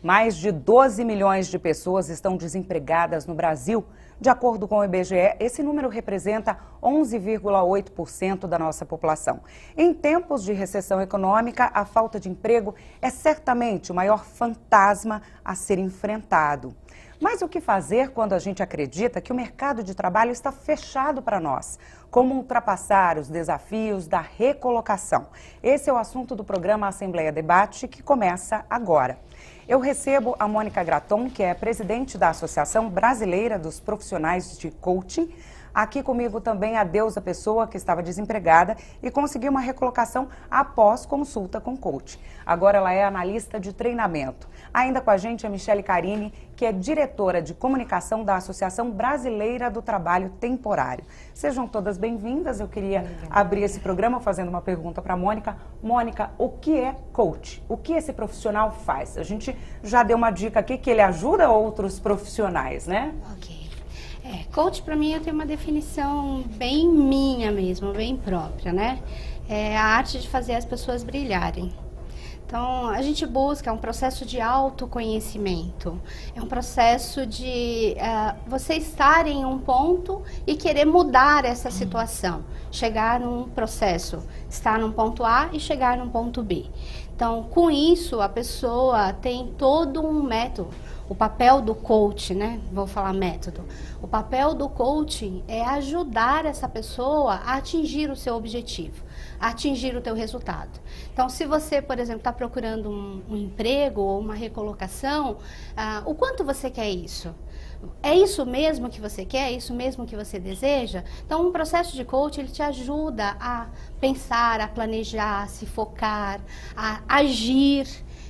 Mais de 12 milhões de pessoas estão desempregadas no Brasil. De acordo com o IBGE, esse número representa 11,8% da nossa população. Em tempos de recessão econômica, a falta de emprego é certamente o maior fantasma a ser enfrentado. Mas o que fazer quando a gente acredita que o mercado de trabalho está fechado para nós? Como ultrapassar os desafios da recolocação? Esse é o assunto do programa Assembleia Debate, que começa agora. Eu recebo a Mônica Graton, que é presidente da Associação Brasileira dos Profissionais de Coaching. Aqui comigo também a Deusa Pessoa, que estava desempregada e conseguiu uma recolocação após consulta com coach. Agora ela é analista de treinamento. Ainda com a gente a Michele Carini, que é diretora de comunicação da Associação Brasileira do Trabalho Temporário. Sejam todas bem-vindas. Eu queria abrir esse programa fazendo uma pergunta para a Mônica. Mônica, o que é coach? O que esse profissional faz? A gente já deu uma dica aqui que ele ajuda outros profissionais, né? Ok. Coach, para mim, eu tenho uma definição bem minha mesmo, bem própria, né? É a arte de fazer as pessoas brilharem. Então, a gente busca um processo de autoconhecimento, é um processo de você estar em um ponto e querer mudar essa situação, chegar num processo, estar num ponto A e chegar num ponto B. Então, com isso, a pessoa tem todo um método. O papel do coach, né? Vou falar método. O papel do coaching é ajudar essa pessoa a atingir o seu objetivo, a atingir o teu resultado. Então, se você, por exemplo, está procurando um emprego ou uma recolocação, o quanto você quer isso? É isso mesmo que você quer? É isso mesmo que você deseja? Então, um processo de coaching, ele te ajuda a pensar, a planejar, a se focar, a agir.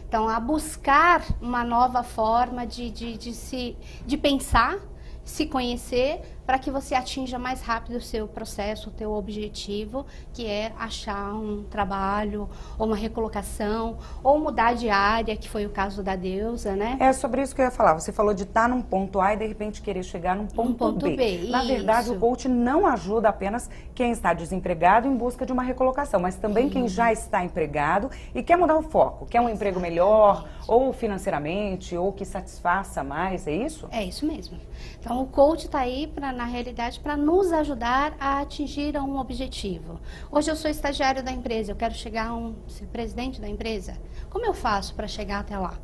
Então, a buscar uma nova forma de pensar, se conhecer, para que você atinja mais rápido o seu processo, o teu objetivo, que é achar um trabalho, ou uma recolocação, ou mudar de área, que foi o caso da Deusa, né? É sobre isso que eu ia falar. Você falou de estar num ponto A e de repente querer chegar num ponto B. Na verdade, o coach não ajuda apenas quem está desempregado em busca de uma recolocação, mas também quem já está empregado e quer mudar o foco, quer um emprego melhor, ou financeiramente, ou que satisfaça mais, é isso? É isso mesmo. Então, o coach está aí, na realidade, para nos ajudar a atingir um objetivo. Hoje eu sou estagiário da empresa, eu quero chegar a ser presidente da empresa. Como eu faço para chegar até lá?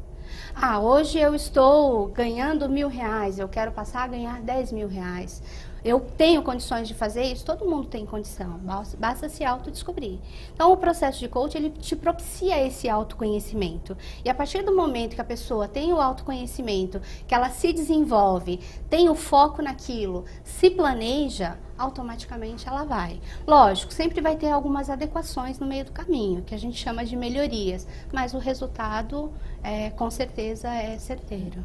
Hoje eu estou ganhando R$1.000, eu quero passar a ganhar R$10.000. Eu tenho condições de fazer isso? Todo mundo tem condição, basta se autodescobrir. Então, o processo de coaching, ele te propicia esse autoconhecimento. E a partir do momento que a pessoa tem o autoconhecimento, que ela se desenvolve, tem o foco naquilo, se planeja, automaticamente ela vai. Lógico, sempre vai ter algumas adequações no meio do caminho, que a gente chama de melhorias, mas o resultado, com certeza, é certeiro.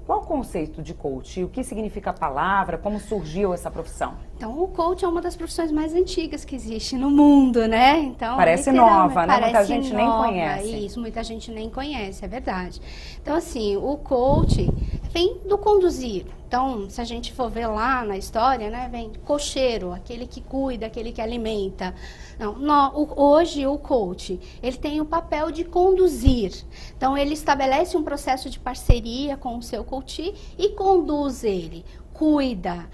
Qual o conceito de coach? O que significa a palavra? Como surgiu essa profissão? Então, o coach é uma das profissões mais antigas que existe no mundo, né? Então, parece nova, né? Muita gente nem conhece. Isso, muita gente nem conhece, é verdade. Então, assim, o coach vem do conduzir. Então, se a gente for ver lá na história, né, vem cocheiro, aquele que cuida, aquele que alimenta. Hoje o coach, ele tem o papel de conduzir. Então, ele estabelece um processo de parceria com o seu coach e conduz ele. Cuida,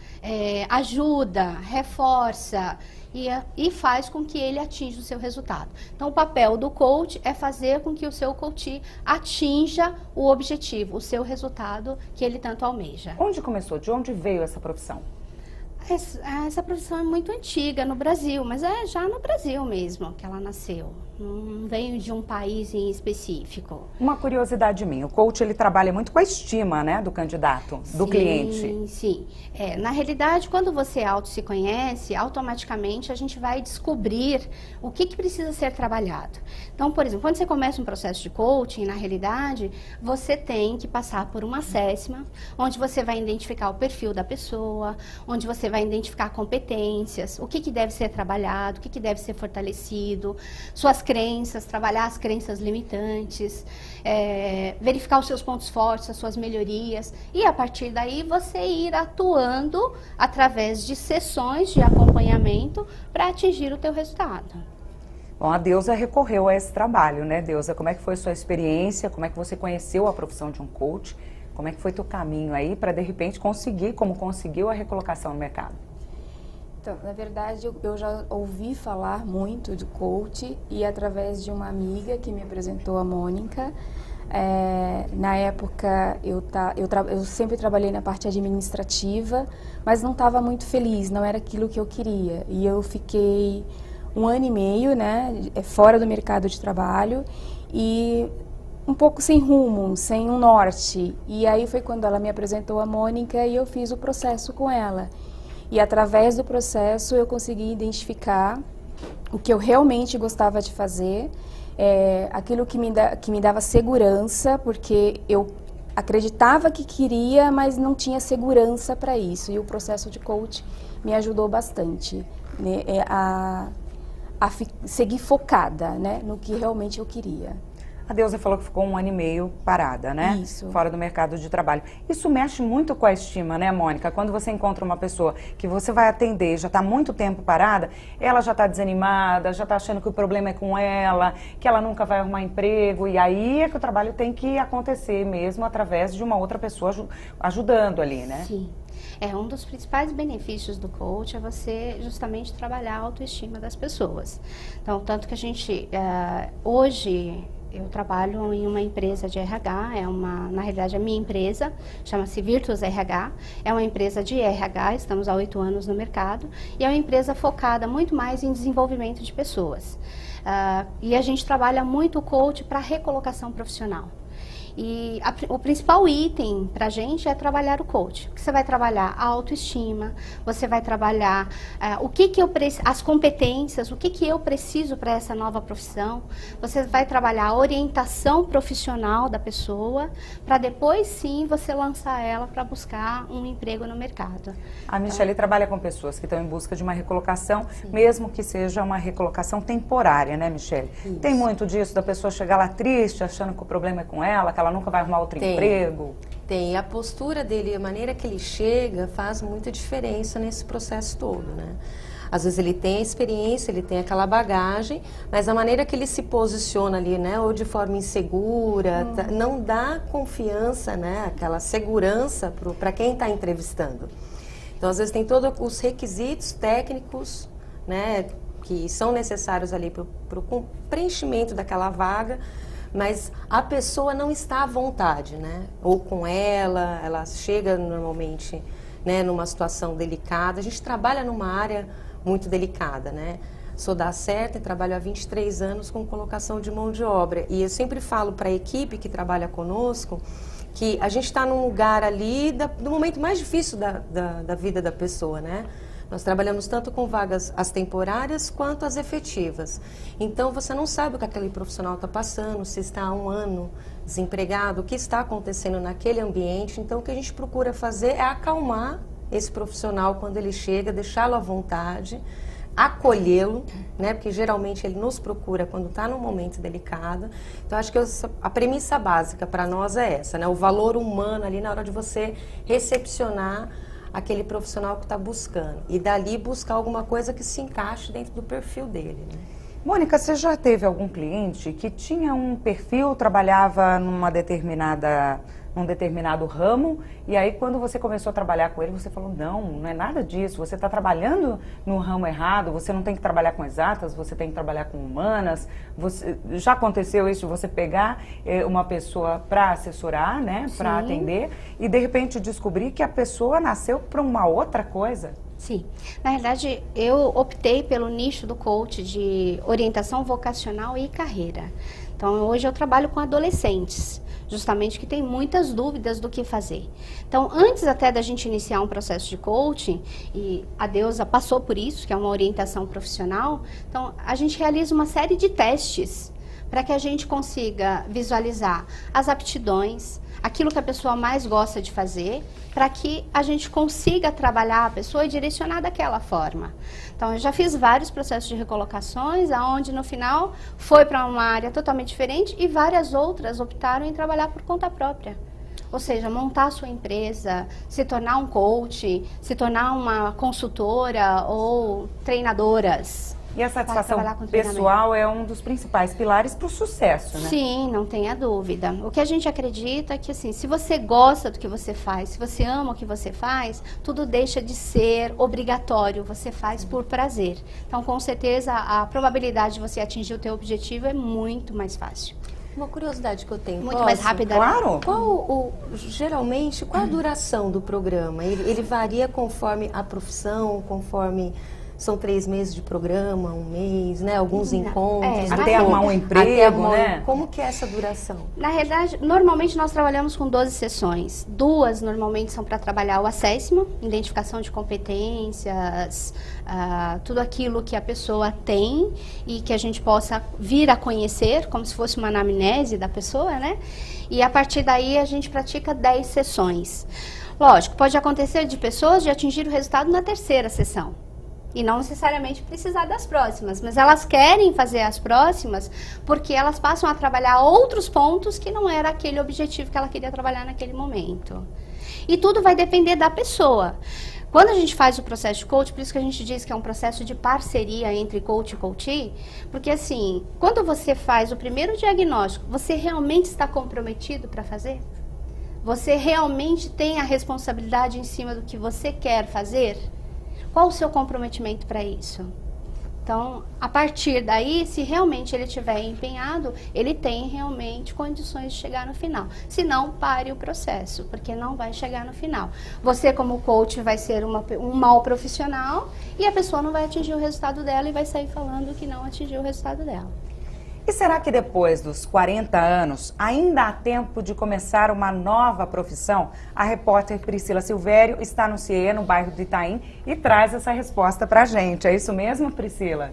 ajuda, reforça e faz com que ele atinja o seu resultado. Então, o papel do coach é fazer com que o seu coach atinja o objetivo, o seu resultado que ele tanto almeja. Onde começou? De onde veio essa profissão? Essa profissão é muito antiga no Brasil, mas é já no Brasil mesmo que ela nasceu. Não veio de um país em específico. Uma curiosidade minha, o coach ele trabalha muito com a estima, né, do candidato, do cliente. Sim, na realidade, quando você se conhece, automaticamente a gente vai descobrir o que precisa ser trabalhado. Então, por exemplo, quando você começa um processo de coaching, na realidade, você tem que passar por uma assessment, onde você vai identificar o perfil da pessoa, onde você vai identificar competências, o que deve ser trabalhado, o que deve ser fortalecido, suas crenças, trabalhar as crenças limitantes, verificar os seus pontos fortes, as suas melhorias e a partir daí você ir atuando através de sessões de acompanhamento para atingir o teu resultado. Bom, a Deusa recorreu a esse trabalho, né, Deusa? Como é que foi sua experiência? Como é que você conheceu a profissão de um coach? Como é que foi teu caminho aí para, de repente, conseguir, como conseguiu, a recolocação no mercado? Então, na verdade, eu já ouvi falar muito de coach e através de uma amiga que me apresentou, a Mônica. Na época, eu sempre trabalhei na parte administrativa, mas não estava muito feliz, não era aquilo que eu queria. E eu fiquei 1 ano e meio, né, fora do mercado de trabalho e um pouco sem rumo, sem um norte. E aí foi quando ela me apresentou a Mônica e eu fiz o processo com ela. E através do processo eu consegui identificar o que eu realmente gostava de fazer, aquilo que me dava segurança, porque eu acreditava que queria, mas não tinha segurança para isso. E o processo de coach me ajudou bastante, né, a seguir focada, né, no que realmente eu queria. A Deusa falou que ficou 1 ano e meio parada, né? Isso. Fora do mercado de trabalho. Isso mexe muito com a estima, né, Mônica? Quando você encontra uma pessoa que você vai atender, já está muito tempo parada, ela já está desanimada, já está achando que o problema é com ela, que ela nunca vai arrumar emprego, e aí é que o trabalho tem que acontecer mesmo através de uma outra pessoa ajudando ali, né? Sim. Um dos principais benefícios do coach é você justamente trabalhar a autoestima das pessoas. Então, tanto que a gente, hoje, eu trabalho em uma empresa de RH, na realidade a minha empresa, chama-se Virtus RH, é uma empresa de RH, estamos há 8 anos no mercado, e é uma empresa focada muito mais em desenvolvimento de pessoas. E a gente trabalha muito o coach para recolocação profissional. E o principal item para a gente é trabalhar o coach. Você vai trabalhar a autoestima, você vai trabalhar as competências, o que eu preciso para essa nova profissão. Você vai trabalhar a orientação profissional da pessoa, para depois sim você lançar ela para buscar um emprego no mercado. A Michele trabalha com pessoas que estão em busca de uma recolocação, sim, mesmo que seja uma recolocação temporária, né, Michele? Isso. Tem muito disso, da pessoa chegar lá triste, achando que o problema é com ela, que ela nunca vai arrumar outro emprego? Tem. A postura dele, a maneira que ele chega, faz muita diferença nesse processo todo, né? Às vezes ele tem a experiência, ele tem aquela bagagem, mas a maneira que ele se posiciona ali, né, ou de forma insegura, não dá confiança, né, aquela segurança para quem está entrevistando. Então, às vezes tem todos os requisitos técnicos, né, que são necessários ali para o preenchimento daquela vaga, mas a pessoa não está à vontade, né? Ou com ela chega normalmente, né, numa situação delicada. A gente trabalha numa área muito delicada, né? Sou da Acerta e trabalho há 23 anos com colocação de mão de obra. E eu sempre falo para a equipe que trabalha conosco que a gente está num lugar ali do momento mais difícil da vida da pessoa, né? Nós trabalhamos tanto com vagas as temporárias quanto as efetivas. Então, você não sabe o que aquele profissional está passando, se está há 1 ano desempregado, o que está acontecendo naquele ambiente. Então, o que a gente procura fazer é acalmar esse profissional quando ele chega, deixá-lo à vontade, acolhê-lo, né? Porque geralmente ele nos procura quando está num momento delicado. Então, acho que a premissa básica para nós é essa, né? O valor humano ali na hora de você recepcionar aquele profissional que está buscando. E dali buscar alguma coisa que se encaixe dentro do perfil dele, né? Mônica, você já teve algum cliente que tinha um perfil, trabalhava num determinado ramo, e aí quando você começou a trabalhar com ele, você falou, não é nada disso, você está trabalhando no ramo errado, você não tem que trabalhar com exatas, você tem que trabalhar com humanas. Já aconteceu isso de você pegar uma pessoa para assessorar, né, para atender, e de repente descobrir que a pessoa nasceu para uma outra coisa? Sim, na verdade eu optei pelo nicho do coach de orientação vocacional e carreira. Então hoje eu trabalho com adolescentes, justamente que tem muitas dúvidas do que fazer. Então antes até da gente iniciar um processo de coaching, e a Deusa passou por isso, que é uma orientação profissional, então a gente realiza uma série de testes para que a gente consiga visualizar as aptidões, aquilo que a pessoa mais gosta de fazer, para que a gente consiga trabalhar a pessoa e direcionar daquela forma. Então, eu já fiz vários processos de recolocações, onde no final foi para uma área totalmente diferente e várias outras optaram em trabalhar por conta própria. Ou seja, montar a sua empresa, se tornar um coach, se tornar uma consultora ou treinadoras. E a satisfação trabalhar com treinamento. pessoal é um dos principais pilares para o sucesso, né? Sim, não tenha dúvida. O que a gente acredita é que, assim, se você gosta do que você faz, se você ama o que você faz, tudo deixa de ser obrigatório, você faz por prazer. Então, com certeza, a probabilidade de você atingir o teu objetivo é muito mais fácil. Uma curiosidade que eu tenho. Muito mais rápida. Claro. Geralmente, qual a duração do programa? Ele varia conforme a profissão, conforme... São 3 meses de programa, 1 mês, né? Alguns encontros. Até arrumar um emprego, né? Como que é essa duração? Na realidade, normalmente nós trabalhamos com 12 sessões. 2 normalmente são para trabalhar o assessment, identificação de competências, tudo aquilo que a pessoa tem e que a gente possa vir a conhecer, como se fosse uma anamnese da pessoa, né? E a partir daí a gente pratica 10 sessões. Lógico, pode acontecer de pessoas de atingir o resultado na 3ª sessão. E não necessariamente precisar das próximas, mas elas querem fazer as próximas porque elas passam a trabalhar outros pontos que não era aquele objetivo que ela queria trabalhar naquele momento. E tudo vai depender da pessoa. Quando a gente faz o processo de coach, por isso que a gente diz que é um processo de parceria entre coach e coachee, porque assim, quando você faz o primeiro diagnóstico, você realmente está comprometido para fazer? Você realmente tem a responsabilidade em cima do que você quer fazer? Qual o seu comprometimento para isso? Então, a partir daí, se realmente ele estiver empenhado, ele tem realmente condições de chegar no final. Se não, pare o processo, porque não vai chegar no final. Você, como coach, vai ser um mau profissional e a pessoa não vai atingir o resultado dela e vai sair falando que não atingiu o resultado dela. E será que depois dos 40 anos ainda há tempo de começar uma nova profissão? A repórter Priscila Silvério está no CIE, no bairro do Itaim, e traz essa resposta pra gente. É isso mesmo, Priscila?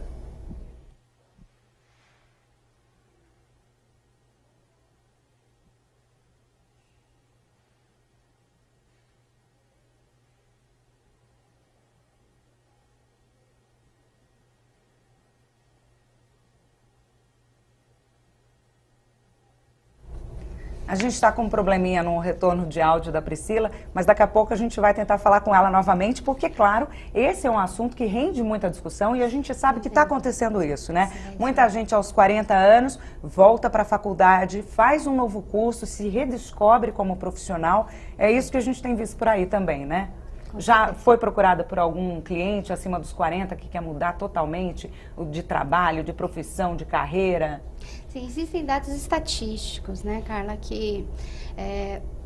A gente está com um probleminha no retorno de áudio da Priscila, mas daqui a pouco a gente vai tentar falar com ela novamente, porque, claro, esse é um assunto que rende muita discussão e a gente sabe que está acontecendo isso, né? Muita gente aos 40 anos volta para a faculdade, faz um novo curso, se redescobre como profissional. É isso que a gente tem visto por aí também, né? Já foi procurada por algum cliente acima dos 40 que quer mudar totalmente de trabalho, de profissão, de carreira? Sim, existem dados estatísticos, né, Carla, que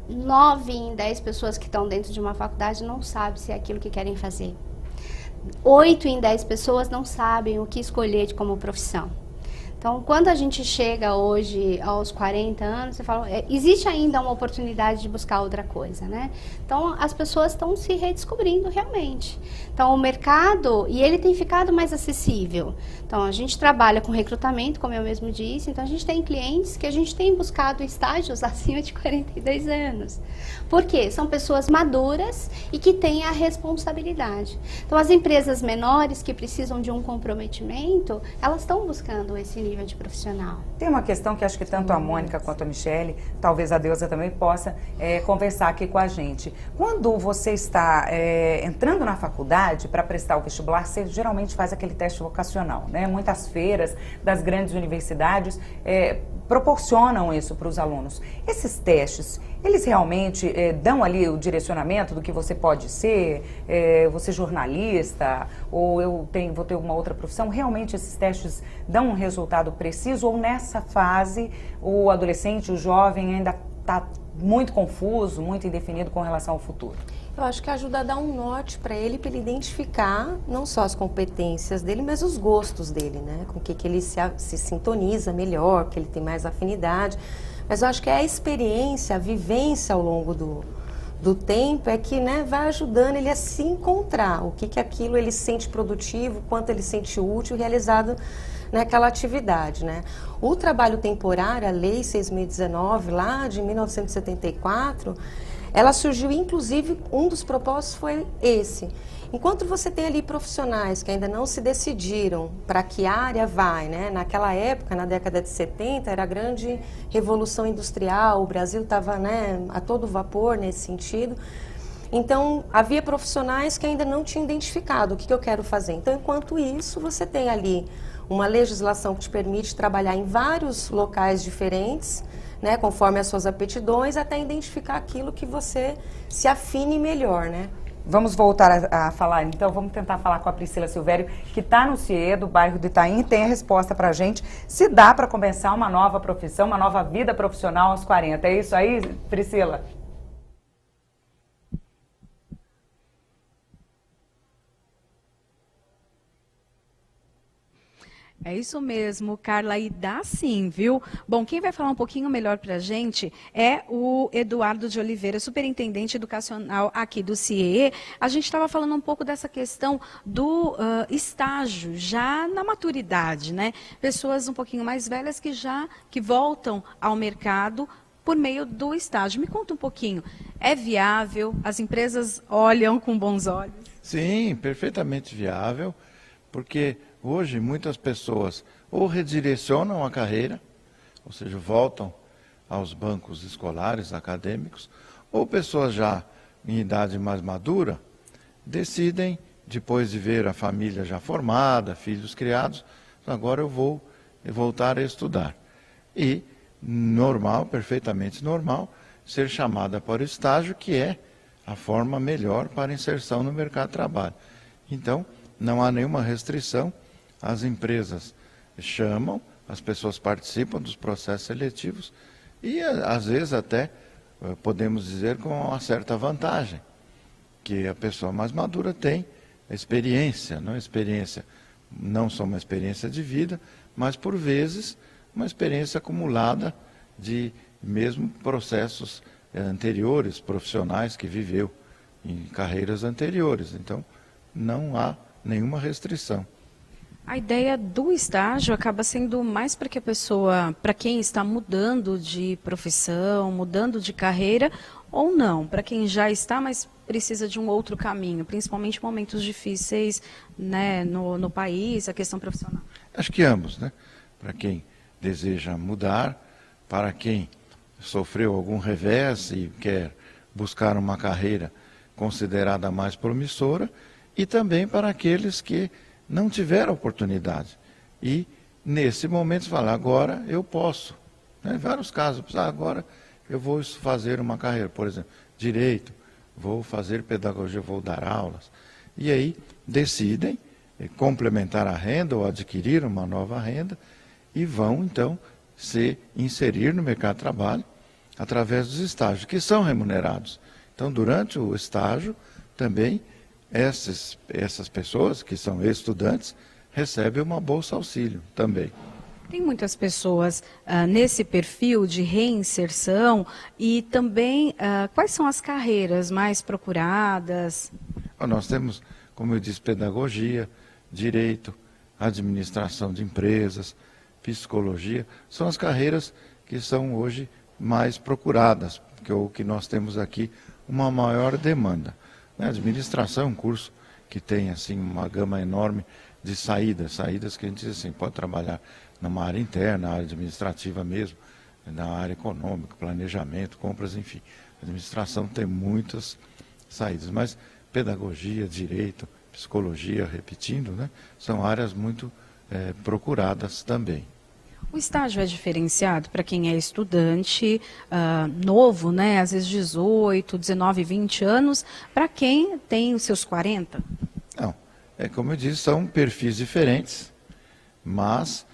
9 em 10 pessoas que estão dentro de uma faculdade não sabem se é aquilo que querem fazer. 8 em 10 pessoas não sabem o que escolher como profissão. Então, quando a gente chega hoje aos 40 anos, você fala, existe ainda uma oportunidade de buscar outra coisa, né? Então, as pessoas estão se redescobrindo realmente. Então, o mercado, e ele tem ficado mais acessível. Então, a gente trabalha com recrutamento, como eu mesmo disse, então a gente tem clientes que a gente tem buscado estágios acima de 42 anos. Por quê? São pessoas maduras e que têm a responsabilidade. Então, as empresas menores que precisam de um comprometimento, elas estão buscando esse nível de profissional. Tem uma questão que acho que tanto a Mônica quanto a Michele, talvez a Deusa também possa conversar aqui com a gente. Quando você está entrando na faculdade para prestar o vestibular, você geralmente faz aquele teste vocacional, né? Muitas feiras das grandes universidades proporcionam isso para os alunos. Esses testes, eles realmente dão ali o direcionamento do que você pode ser, você jornalista, ou vou ter uma outra profissão? Realmente esses testes dão um resultado preciso, ou nessa fase o adolescente, o jovem ainda está muito confuso, muito indefinido com relação ao futuro? Eu acho que ajuda a dar um norte para ele identificar não só as competências dele, mas os gostos dele, né? Com o que ele se sintoniza melhor, que ele tem mais afinidade. Mas eu acho que a experiência, a vivência ao longo do tempo é que, né, vai ajudando ele a se encontrar. O que aquilo ele sente produtivo, quanto ele sente útil, realizado naquela atividade, né? O trabalho temporário, a Lei 6.019, lá de 1974, ela surgiu, inclusive, um dos propósitos foi esse. Enquanto você tem ali profissionais que ainda não se decidiram para que área vai, né? Naquela época, na década de 70, era a grande revolução industrial, o Brasil estava, né, a todo vapor nesse sentido. Então, havia profissionais que ainda não tinham identificado o que eu quero fazer. Então, enquanto isso, você tem ali uma legislação que te permite trabalhar em vários locais diferentes, né, conforme as suas aptidões, até identificar aquilo que você se afine melhor, né? Vamos voltar a falar, então, vamos tentar falar com a Priscila Silvério, que está no CIE, do bairro do Itaim, e tem a resposta para a gente, se dá para começar uma nova profissão, uma nova vida profissional aos 40. É isso aí, Priscila? É isso mesmo, Carla, e dá sim, viu? Bom, quem vai falar um pouquinho melhor para a gente é o Eduardo de Oliveira, superintendente educacional aqui do CIE. A gente estava falando um pouco dessa questão do estágio, já na maturidade, né? Pessoas um pouquinho mais velhas que voltam ao mercado por meio do estágio. Me conta um pouquinho, é viável? As empresas olham com bons olhos? Sim, perfeitamente viável, porque hoje muitas pessoas ou redirecionam a carreira, ou seja, voltam aos bancos escolares, acadêmicos, ou pessoas já em idade mais madura decidem, depois de ver a família já formada, filhos criados, agora eu vou voltar a estudar. E normal, perfeitamente normal, ser chamada para o estágio, que é a forma melhor para inserção no mercado de trabalho. Então, não há nenhuma restrição. As empresas chamam, as pessoas participam dos processos seletivos e, às vezes, até podemos dizer com uma certa vantagem, que a pessoa mais madura tem experiência, não só uma experiência de vida, mas, por vezes, uma experiência acumulada de mesmo processos anteriores, profissionais que viveu em carreiras anteriores. Então, não há nenhuma restrição. A ideia do estágio acaba sendo mais para que a pessoa, para quem está mudando de profissão, mudando de carreira, ou não, para quem já está, mas precisa de um outro caminho, principalmente em momentos difíceis, né, no país, a questão profissional. Acho que ambos, né? Para quem deseja mudar, para quem sofreu algum revés e quer buscar uma carreira considerada mais promissora, e também para aqueles que não tiveram oportunidade. E, nesse momento, falar, agora eu posso. Né? Em vários casos, agora eu vou fazer uma carreira, por exemplo, direito, vou fazer pedagogia, vou dar aulas. E aí decidem complementar a renda ou adquirir uma nova renda e vão, então, se inserir no mercado de trabalho através dos estágios, que são remunerados. Então, durante o estágio, também, essas pessoas que são estudantes recebem uma bolsa auxílio também. Tem muitas pessoas nesse perfil de reinserção e também quais são as carreiras mais procuradas? Nós temos, como eu disse, pedagogia, direito, administração de empresas, psicologia, são as carreiras que são hoje mais procuradas, porque o que nós temos aqui uma maior demanda. A administração é um curso que tem assim, uma gama enorme de saídas que a gente diz assim, pode trabalhar numa área interna, na área administrativa mesmo, na área econômica, planejamento, compras, enfim. A administração tem muitas saídas, mas pedagogia, direito, psicologia, repetindo, né, são áreas muito procuradas também. O estágio é diferenciado para quem é estudante novo, né? Às vezes 18, 19, 20 anos, para quem tem os seus 40? Não, como eu disse, são perfis diferentes, mas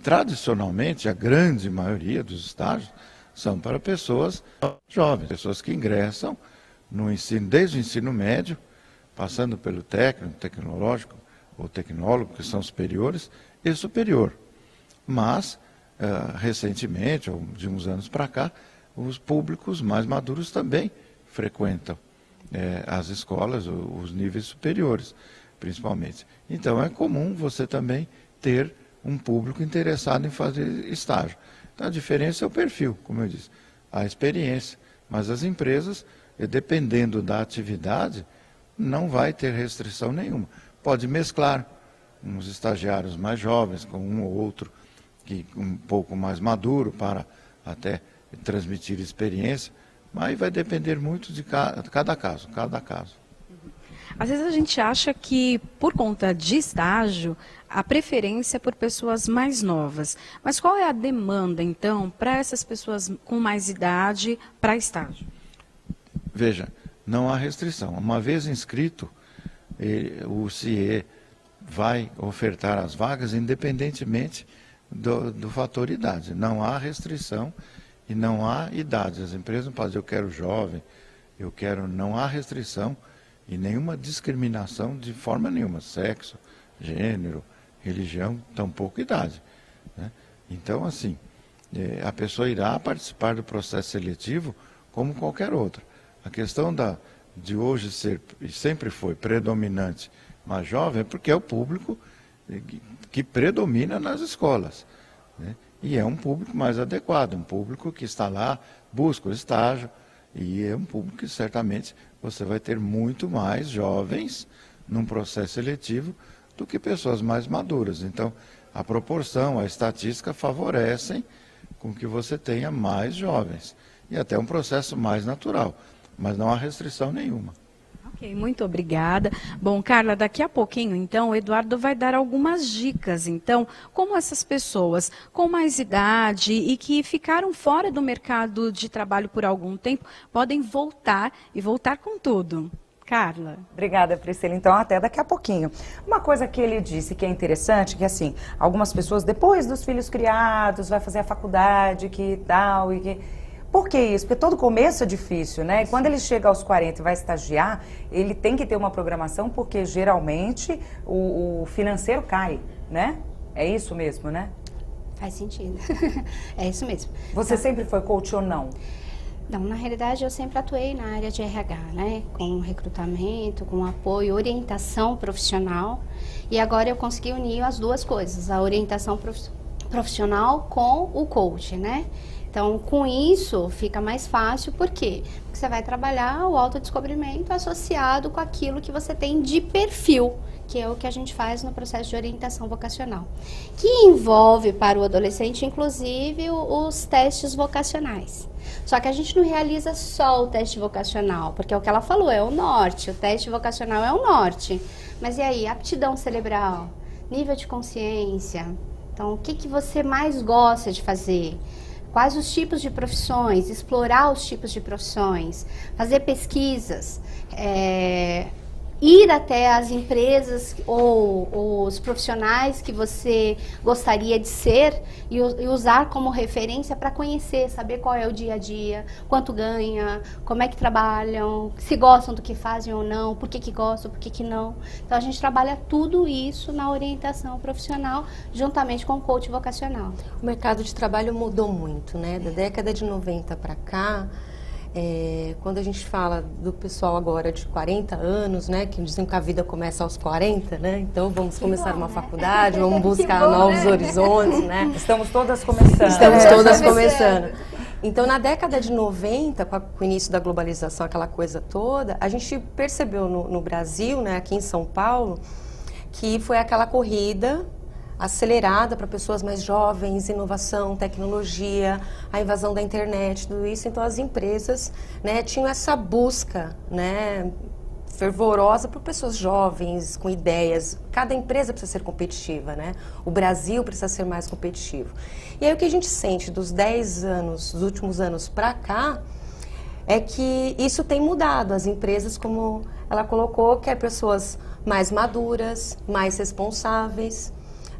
tradicionalmente a grande maioria dos estágios são para pessoas jovens, pessoas que ingressam no ensino, desde o ensino médio, passando pelo técnico, tecnológico ou tecnólogo, que são superiores, e superior. Mas, recentemente, ou de uns anos para cá, os públicos mais maduros também frequentam as escolas, os níveis superiores, principalmente. Então, é comum você também ter um público interessado em fazer estágio. Então, a diferença é o perfil, como eu disse, a experiência. Mas as empresas, dependendo da atividade, não vai ter restrição nenhuma. Pode mesclar uns estagiários mais jovens com um ou outro que um pouco mais maduro para até transmitir experiência, Mas vai depender muito de cada caso. Às vezes a gente acha que, por conta de estágio, a preferência é por pessoas mais novas. Mas qual é a demanda, então, para essas pessoas com mais idade para estágio? Veja, não há restrição. Uma vez inscrito, o CIE vai ofertar as vagas independentemente do fator idade. Não há restrição e não há idade. As empresas não podem dizer, eu quero jovem, não há restrição e nenhuma discriminação de forma nenhuma, sexo, gênero, religião, tampouco idade, né? Então, assim, a pessoa irá participar do processo seletivo como qualquer outra. A questão de hoje ser, e sempre foi, predominante mais jovem, é porque é o público que predomina nas escolas, né? E é um público mais adequado, um público que está lá, busca o estágio, e é um público que certamente você vai ter muito mais jovens num processo seletivo do que pessoas mais maduras. Então, a proporção, a estatística favorecem com que você tenha mais jovens. E até um processo mais natural, mas não há restrição nenhuma. Ok, muito obrigada. Bom, Carla, daqui a pouquinho, então, o Eduardo vai dar algumas dicas, então, como essas pessoas com mais idade e que ficaram fora do mercado de trabalho por algum tempo, podem voltar e voltar com tudo. Carla. Obrigada, Priscila. Então, até daqui a pouquinho. Uma coisa que ele disse que é interessante, que assim, algumas pessoas, depois dos filhos criados, vai fazer a faculdade, que tal, e que... Por que isso? Porque todo começo é difícil, né? E quando ele chega aos 40 e vai estagiar, ele tem que ter uma programação, porque geralmente o financeiro cai, né? É isso mesmo, né? Faz sentido. É isso mesmo. Você sempre foi coach ou não? Não, na realidade eu sempre atuei na área de RH, né? Com recrutamento, com apoio, orientação profissional. E agora eu consegui unir as duas coisas, a orientação profissional com o coach, né? Então, com isso, fica mais fácil, por quê? Porque você vai trabalhar o autodescobrimento associado com aquilo que você tem de perfil, que é o que a gente faz no processo de orientação vocacional, que envolve para o adolescente, inclusive, os testes vocacionais. Só que a gente não realiza só o teste vocacional, porque é o que ela falou, é o norte, o teste vocacional é o norte. Mas e aí, aptidão cerebral, nível de consciência, então o que você mais gosta de fazer? Quais os tipos de profissões, explorar os tipos de profissões, fazer pesquisas, ir até as empresas ou os profissionais que você gostaria de ser e usar como referência para conhecer, saber qual é o dia a dia, quanto ganha, como é que trabalham, se gostam do que fazem ou não, por que gostam, por que não. Então a gente trabalha tudo isso na orientação profissional juntamente com o coach vocacional. O mercado de trabalho mudou muito, né? Da década de 90 para cá. Quando a gente fala do pessoal agora de 40 anos, né, que dizem que a vida começa aos 40, né, então vamos começar uma faculdade, vamos buscar novos horizontes, né. Estamos todas começando. Estamos todas começando. Então, na década de 90, com o início da globalização, aquela coisa toda, a gente percebeu no Brasil, né, aqui em São Paulo, que foi aquela corrida acelerada para pessoas mais jovens, inovação, tecnologia, a invasão da internet, tudo isso. Então, as empresas, né, tinham essa busca, né, fervorosa por pessoas jovens, com ideias. Cada empresa precisa ser competitiva, né? O Brasil precisa ser mais competitivo. E aí, o que a gente sente dos 10 anos, dos últimos anos para cá, é que isso tem mudado. As empresas, como ela colocou, quer pessoas mais maduras, mais responsáveis.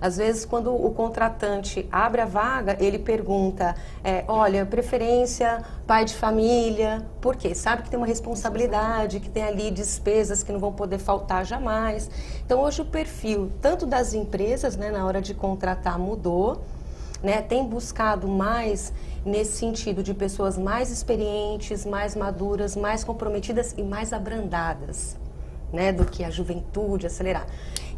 Às vezes, quando o contratante abre a vaga, ele pergunta, olha, preferência, pai de família, por quê? Sabe que tem uma responsabilidade, que tem ali despesas que não vão poder faltar jamais. Então, hoje o perfil, tanto das empresas, né, na hora de contratar, mudou, né, tem buscado mais nesse sentido de pessoas mais experientes, mais maduras, mais comprometidas e mais abrandadas, né, do que a juventude acelerar.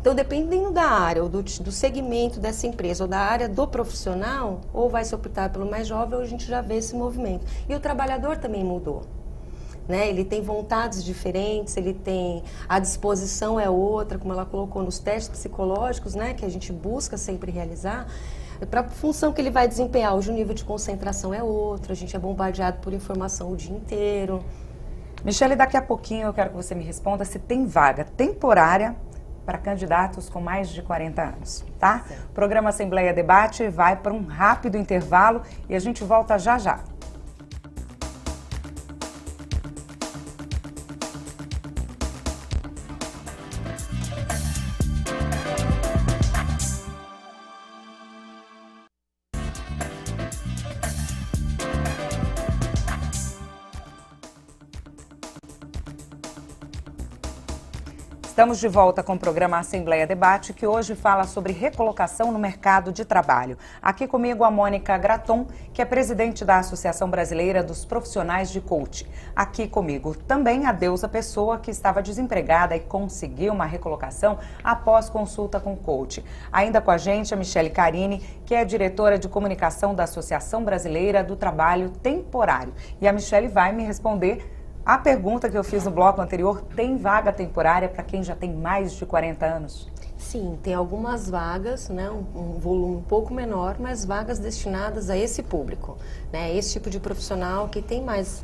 Então, dependendo da área, ou do segmento dessa empresa, ou da área do profissional, ou vai se optar pelo mais jovem, ou a gente já vê esse movimento. E o trabalhador também mudou, né? Ele tem vontades diferentes, ele tem... A disposição é outra, como ela colocou nos testes psicológicos, né? Que a gente busca sempre realizar. para a função que ele vai desempenhar. Hoje o nível de concentração é outro, a gente é bombardeado por informação o dia inteiro. Michele, daqui a pouquinho eu quero que você me responda se tem vaga temporária para candidatos com mais de 40 anos, tá? Certo. O programa Assembleia Debate vai para um rápido intervalo e a gente volta já já. Estamos de volta com o programa Assembleia Debate, que hoje fala sobre recolocação no mercado de trabalho. Aqui comigo a Mônica Graton, que é presidente da Associação Brasileira dos Profissionais de Coach. Aqui comigo também a Deusa Pessoa, que estava desempregada e conseguiu uma recolocação após consulta com coach. Ainda com a gente a Michele Carini, que é diretora de comunicação da Associação Brasileira do Trabalho Temporário. E a Michele vai me responder a pergunta que eu fiz no bloco anterior: tem vaga temporária para quem já tem mais de 40 anos? Sim, tem algumas vagas, né, um volume um pouco menor, mas vagas destinadas a esse público, né, esse tipo de profissional que tem mais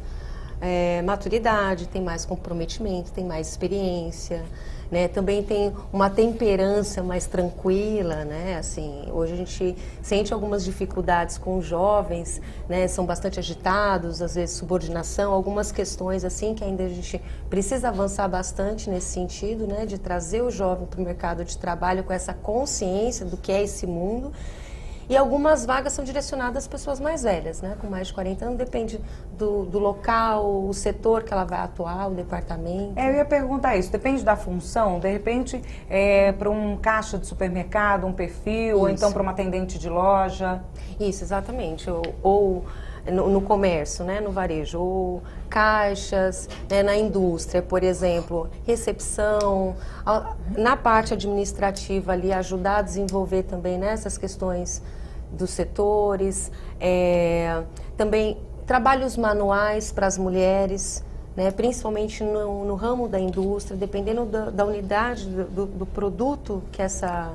maturidade, tem mais comprometimento, tem mais experiência, né, também tem uma temperança mais tranquila, né, assim, hoje a gente sente algumas dificuldades com os jovens, né, são bastante agitados, às vezes subordinação, algumas questões assim que ainda a gente precisa avançar bastante nesse sentido, né, de trazer o jovem para o mercado de trabalho com essa consciência do que é esse mundo. E algumas vagas são direcionadas às pessoas mais velhas, né? Com mais de 40 anos, depende do local, o setor que ela vai atuar, o departamento. Eu ia perguntar isso, depende da função, de repente para um caixa de supermercado, um perfil, Isso. ou então para uma atendente de loja. Isso, exatamente, ou no comércio, né? No varejo, ou caixas, né? Na indústria, por exemplo, recepção, na parte administrativa ali, ajudar a desenvolver também, né, essas questões dos setores, também trabalhos manuais para as mulheres, né, principalmente no ramo da indústria, dependendo da unidade do produto que essa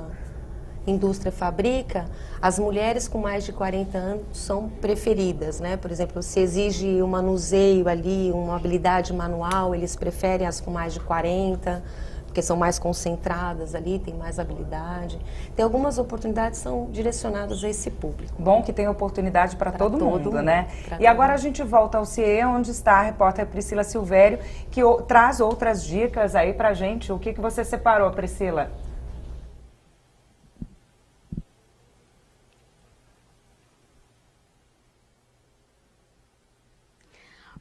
indústria fabrica, as mulheres com mais de 40 anos são preferidas, né? Por exemplo, se exige um manuseio ali, uma habilidade manual, eles preferem as com mais de 40, porque são mais concentradas ali, têm mais habilidade. Tem algumas oportunidades que são direcionadas a esse público. Bom que tem oportunidade para todo mundo, né? E agora a gente volta ao CIE, onde está a repórter Priscila Silvério, que traz outras dicas aí pra gente. O que você separou, Priscila?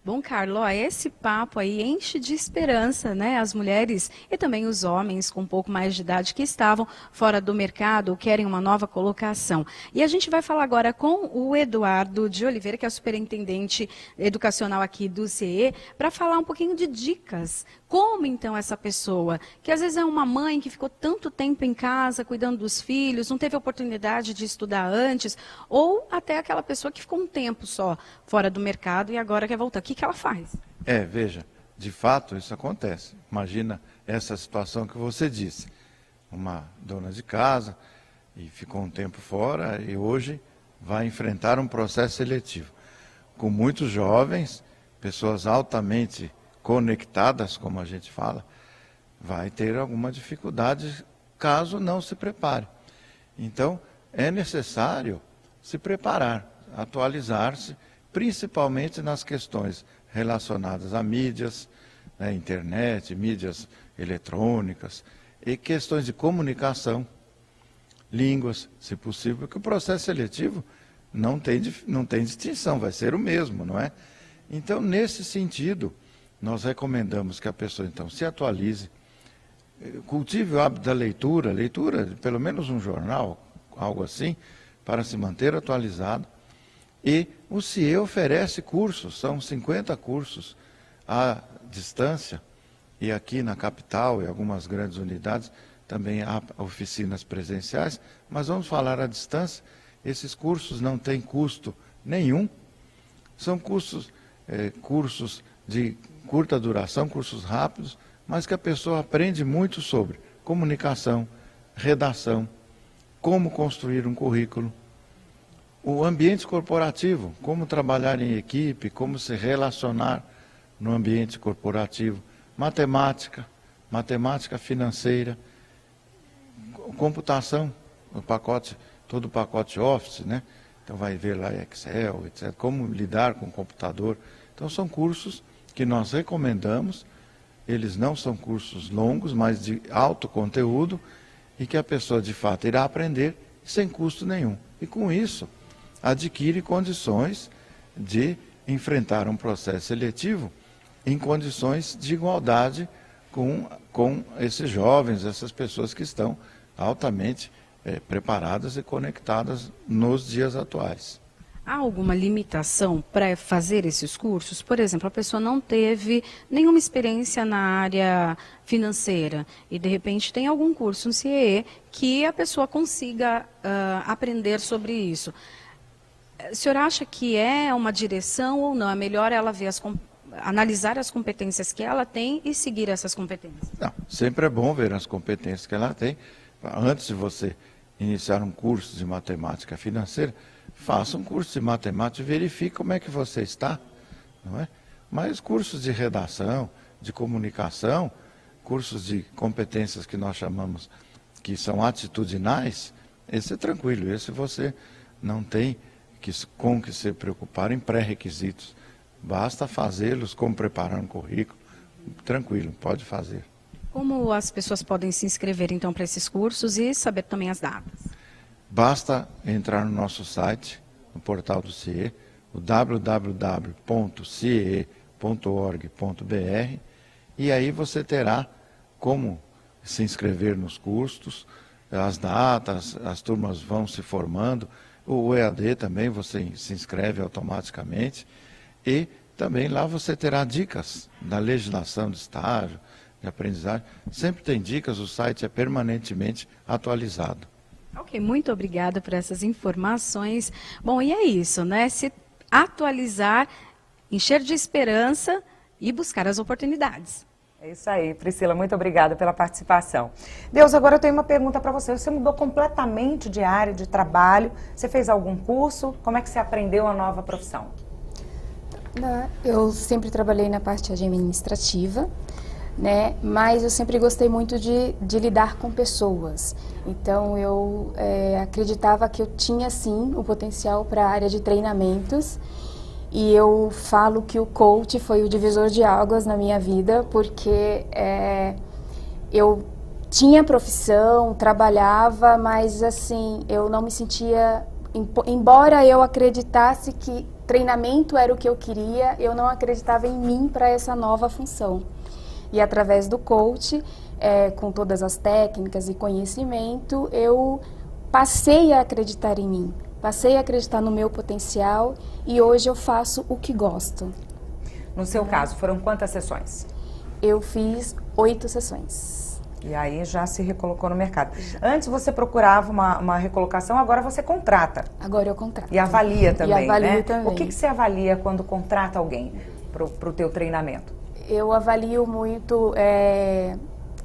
Bom, Carla, esse papo aí enche de esperança, né? As mulheres e também os homens com um pouco mais de idade que estavam fora do mercado querem uma nova colocação. E a gente vai falar agora com o Eduardo de Oliveira, que é o superintendente educacional aqui do CIE, para falar um pouquinho de dicas. Como, então, essa pessoa, que às vezes é uma mãe que ficou tanto tempo em casa cuidando dos filhos, não teve oportunidade de estudar antes, ou até aquela pessoa que ficou um tempo só fora do mercado e agora quer voltar. O que ela faz? Veja, de fato isso acontece. Imagina essa situação que você disse. Uma dona de casa e ficou um tempo fora e hoje vai enfrentar um processo seletivo. Com muitos jovens, pessoas altamente conectadas, como a gente fala, vai ter alguma dificuldade caso não se prepare. Então, é necessário se preparar, atualizar-se, principalmente nas questões relacionadas a mídias, né, internet, mídias eletrônicas e questões de comunicação, línguas, se possível, porque o processo seletivo não tem distinção, vai ser o mesmo, não é? Então, nesse sentido, nós recomendamos que a pessoa, então, se atualize, cultive o hábito da leitura de pelo menos um jornal, algo assim, para se manter atualizado. E o CIE oferece cursos, são 50 cursos à distância, e aqui na capital e algumas grandes unidades também há oficinas presenciais, mas vamos falar à distância. Esses cursos não têm custo nenhum, são cursos de curta duração, cursos rápidos, mas que a pessoa aprende muito sobre comunicação, redação, como construir um currículo, O ambiente corporativo, como trabalhar em equipe, como se relacionar no ambiente corporativo, matemática financeira, computação, todo o pacote Office, né? Então vai ver lá Excel, etc., como lidar com o computador. Então são cursos que nós recomendamos, eles não são cursos longos, mas de alto conteúdo, e que a pessoa de fato irá aprender sem custo nenhum. E com isso, adquire condições de enfrentar um processo seletivo em condições de igualdade com esses jovens, essas pessoas que estão altamente preparadas e conectadas nos dias atuais. Há alguma limitação para fazer esses cursos? Por exemplo, a pessoa não teve nenhuma experiência na área financeira e, de repente, tem algum curso no CIEE que a pessoa consiga aprender sobre isso. O senhor acha que é uma direção ou não? É melhor ela ver analisar as competências que ela tem e seguir essas competências? Não, sempre é bom ver as competências que ela tem. Antes de você iniciar um curso de matemática financeira, faça um curso de matemática e verifique como é que você está, não é? Mas cursos de redação, de comunicação, cursos de competências que nós chamamos que são atitudinais, esse é tranquilo, esse você não tem com que se preocupar em pré-requisitos. Basta fazê-los como preparar um currículo, tranquilo, pode fazer. Como as pessoas podem se inscrever então para esses cursos e saber também as datas? Basta entrar no nosso site, no portal do CIE, o www.ciee.org.br, e aí você terá como se inscrever nos cursos, as datas, as turmas vão se formando, o EAD também você se inscreve automaticamente, e também lá você terá dicas da legislação de estágio, de aprendizagem, sempre tem dicas, o site é permanentemente atualizado. Ok, muito obrigada por essas informações. Bom, e é isso, né? Se atualizar, encher de esperança e buscar as oportunidades. É isso aí, Priscila, muito obrigada pela participação. Deus, agora eu tenho uma pergunta para você. Você mudou completamente de área de trabalho? Você fez algum curso? Como é que você aprendeu a nova profissão? Eu sempre trabalhei na parte administrativa, né? Mas eu sempre gostei muito de lidar com pessoas. Então eu acreditava que eu tinha sim o potencial para a área de treinamentos. E eu falo que o coach foi o divisor de águas na minha vida, porque eu tinha profissão, trabalhava, mas assim, eu não me sentia, embora eu acreditasse que treinamento era o que eu queria, eu não acreditava em mim para essa nova função. E através do coach, com todas as técnicas e conhecimento, eu passei a acreditar em mim. Passei a acreditar no meu potencial e hoje eu faço o que gosto. No seu caso, foram quantas sessões? Eu fiz 8 sessões. E aí já se recolocou no mercado. Antes você procurava uma recolocação, agora você contrata. Agora eu contrato. E avalia também, e avalio né? também. O que você avalia quando contrata alguém para o teu treinamento? Eu avalio muito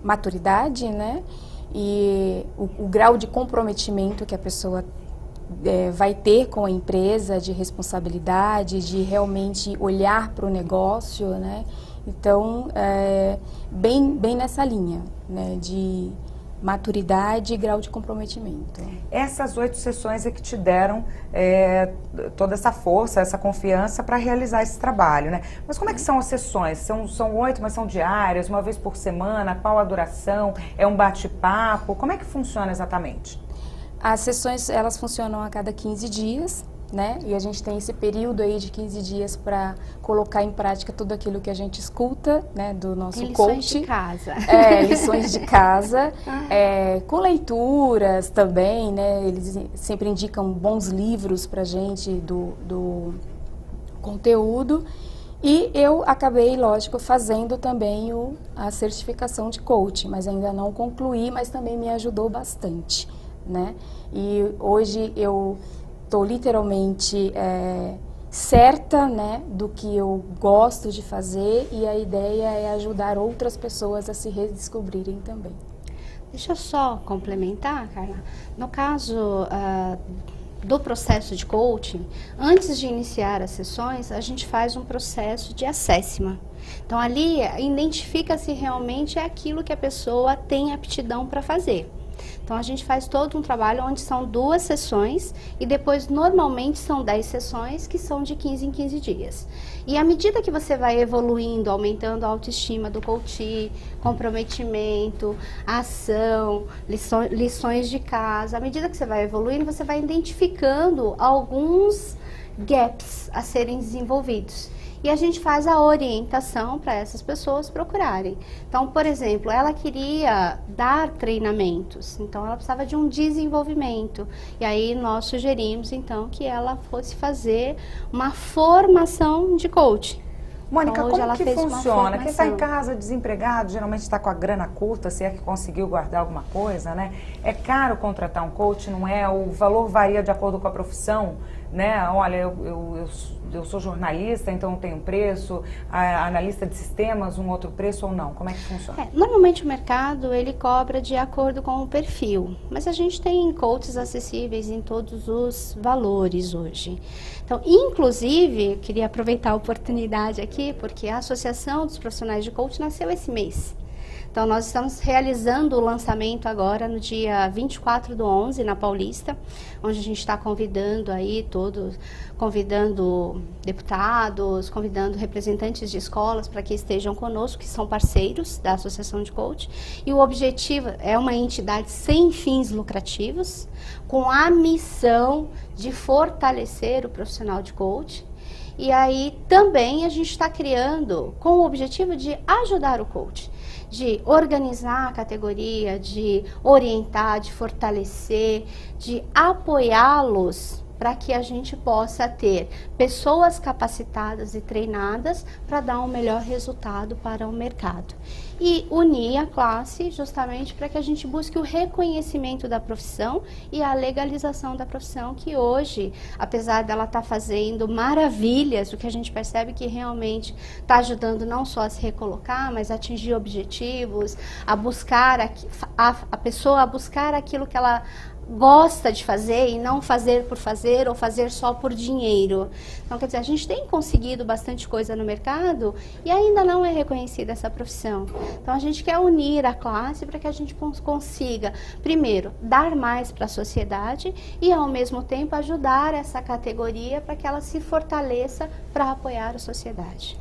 maturidade, né? E o grau de comprometimento que a pessoa vai ter com a empresa, de responsabilidade, de realmente olhar para o negócio, né? Então, bem nessa linha, né? De maturidade e grau de comprometimento. Essas 8 sessões é que te deram toda essa força, essa confiança para realizar esse trabalho, né? Mas como é que são as sessões? São 8, mas são diárias, uma vez por semana? Qual a duração? É um bate-papo? Como é que funciona exatamente? As sessões, elas funcionam a cada 15 dias, né? E a gente tem esse período aí de 15 dias para colocar em prática tudo aquilo que a gente escuta, né? Do nosso coach. Lições de casa. Lições de casa. Com leituras também, né? Eles sempre indicam bons livros pra gente do conteúdo. E eu acabei, lógico, fazendo também a certificação de coach, mas ainda não concluí, mas também me ajudou bastante. Né? E hoje eu estou literalmente certa, né, do que eu gosto de fazer e a ideia é ajudar outras pessoas a se redescobrirem também. Deixa eu só complementar, Carla. No caso do processo de coaching, antes de iniciar as sessões, a gente faz um processo de assessment. Então, ali identifica se realmente é aquilo que a pessoa tem aptidão para fazer. Então, a gente faz todo um trabalho onde são 2 sessões e depois, normalmente, são 10 sessões que são de 15 em 15 dias. E à medida que você vai evoluindo, aumentando a autoestima do coach, comprometimento, ação, lições de casa, à medida que você vai evoluindo, você vai identificando alguns gaps a serem desenvolvidos. E a gente faz a orientação para essas pessoas procurarem. Então, por exemplo, ela queria dar treinamentos, então ela precisava de um desenvolvimento. E aí nós sugerimos, então, que ela fosse fazer uma formação de coach. Mônica, então, como que funciona? Quem está em casa desempregado, geralmente está com a grana curta, se é que conseguiu guardar alguma coisa, né? É caro contratar um coach, não é? O valor varia de acordo com a profissão, né? Olha, eu sou jornalista, então tem um preço, analista de sistemas, um outro preço ou não? Como é que funciona? Normalmente o mercado, ele cobra de acordo com o perfil, mas a gente tem coaches acessíveis em todos os valores hoje. Então, inclusive, eu queria aproveitar a oportunidade aqui, porque a Associação dos Profissionais de Coach nasceu esse mês. Então, nós estamos realizando o lançamento agora no dia 24/11, na Paulista, onde a gente está convidando aí convidando deputados, convidando representantes de escolas para que estejam conosco, que são parceiros da Associação de Coach. E o objetivo é uma entidade sem fins lucrativos, com a missão de fortalecer o profissional de coach. E aí também a gente está criando com o objetivo de ajudar o coach, de organizar a categoria, de orientar, de fortalecer, de apoiá-los para que a gente possa ter pessoas capacitadas e treinadas para dar um melhor resultado para o mercado. E unir a classe justamente para que a gente busque o reconhecimento da profissão e a legalização da profissão, que hoje, apesar dela estar fazendo maravilhas, o que a gente percebe que realmente está ajudando não só a se recolocar, mas a atingir objetivos, a buscar a pessoa a buscar aquilo que ela gosta de fazer e não fazer por fazer ou fazer só por dinheiro. Então, quer dizer, a gente tem conseguido bastante coisa no mercado e ainda não é reconhecida essa profissão. Então, a gente quer unir a classe para que a gente consiga, primeiro, dar mais para a sociedade e, ao mesmo tempo, ajudar essa categoria para que ela se fortaleça para apoiar a sociedade.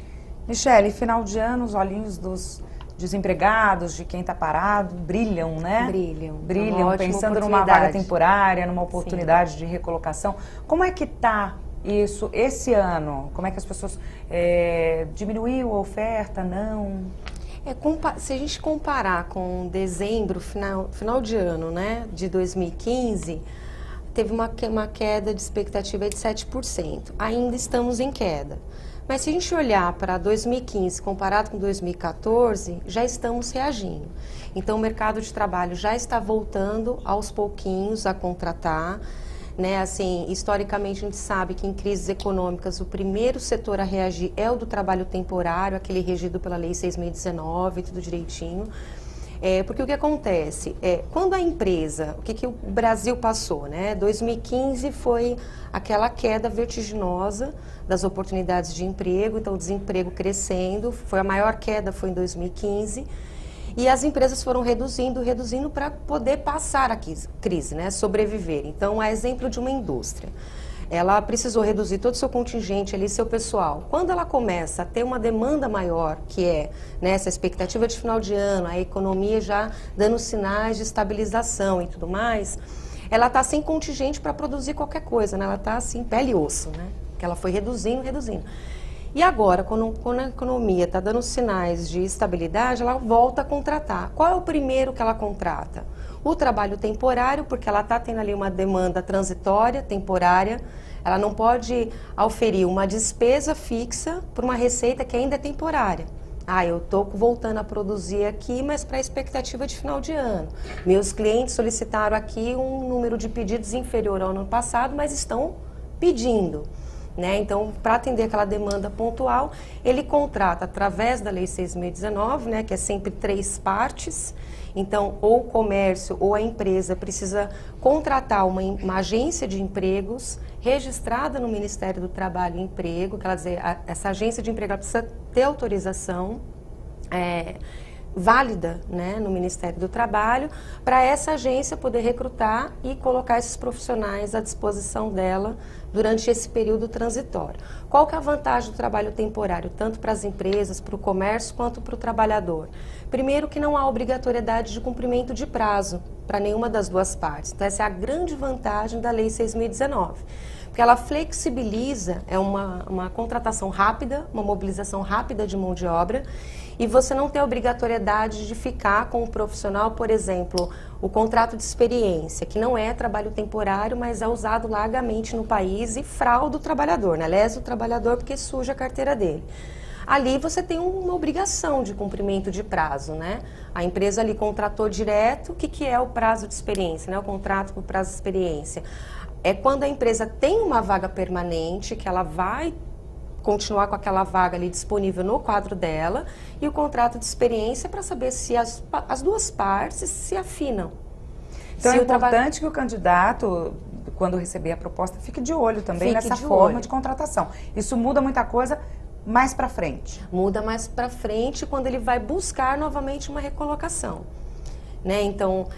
Michele, final de ano, os olhinhos dos desempregados, de quem está parado, brilham, né? Brilham, pensando numa vaga temporária, numa oportunidade de recolocação. Como é que está isso esse ano? Como é que as pessoas... diminuiu a oferta, não? Se a gente comparar com dezembro, final de ano, né, de 2015, teve uma queda de expectativa de 7%. Ainda estamos em queda. Mas se a gente olhar para 2015 comparado com 2014, já estamos reagindo. Então, o mercado de trabalho já está voltando aos pouquinhos a contratar, né? Assim, historicamente, a gente sabe que em crises econômicas o primeiro setor a reagir é o do trabalho temporário, aquele regido pela Lei 6.019, tudo direitinho. Porque o que acontece? Quando a empresa, o que o Brasil passou, né? 2015 foi aquela queda vertiginosa das oportunidades de emprego, então o desemprego crescendo, a maior queda foi em 2015, e as empresas foram reduzindo para poder passar a crise, né? Sobreviver. Então, a exemplo de uma indústria. Ela precisou reduzir todo o seu contingente ali, seu pessoal. Quando ela começa a ter uma demanda maior, que é, né, essa expectativa de final de ano, a economia já dando sinais de estabilização e tudo mais, ela está sem contingente para produzir qualquer coisa, né? Ela está assim, pele e osso, né? Que ela foi reduzindo. E agora, quando a economia está dando sinais de estabilidade, ela volta a contratar. Qual é o primeiro que ela contrata? O trabalho temporário, porque ela está tendo ali uma demanda transitória, temporária. Ela não pode auferir uma despesa fixa por uma receita que ainda é temporária. Eu estou voltando a produzir aqui, mas para a expectativa de final de ano. Meus clientes solicitaram aqui um número de pedidos inferior ao ano passado, mas estão pedindo. né? Então, para atender aquela demanda pontual, ele contrata através da Lei 6.019, né, que é sempre 3 partes. Então, ou o comércio ou a empresa precisa contratar uma agência de empregos registrada no Ministério do Trabalho e Emprego, quer dizer, essa agência de emprego ela precisa ter autorização válida, né, no Ministério do Trabalho, para essa agência poder recrutar e colocar esses profissionais à disposição dela durante esse período transitório. Qual que é a vantagem do trabalho temporário, tanto para as empresas, para o comércio, quanto para o trabalhador? Primeiro, que não há obrigatoriedade de cumprimento de prazo para nenhuma das duas partes. Então, essa é a grande vantagem da Lei 6.019. Porque ela flexibiliza, é uma contratação rápida, uma mobilização rápida de mão de obra, e você não tem a obrigatoriedade de ficar com o profissional, por exemplo, o contrato de experiência, que não é trabalho temporário, mas é usado largamente no país e frauda o trabalhador, né? Lesa o trabalhador porque suja a carteira dele. Ali você tem uma obrigação de cumprimento de prazo, né? A empresa ali contratou direto, o que é o prazo de experiência, né? O contrato por prazo de experiência. É quando a empresa tem uma vaga permanente, que ela vai continuar com aquela vaga ali disponível no quadro dela, e o contrato de experiência para saber se as duas partes se afinam. Então é importante que o candidato, quando receber a proposta, fique de olho também nessa forma de contratação. Isso muda muita coisa mais para frente. Muda mais para frente quando ele vai buscar novamente uma recolocação. Né? Então,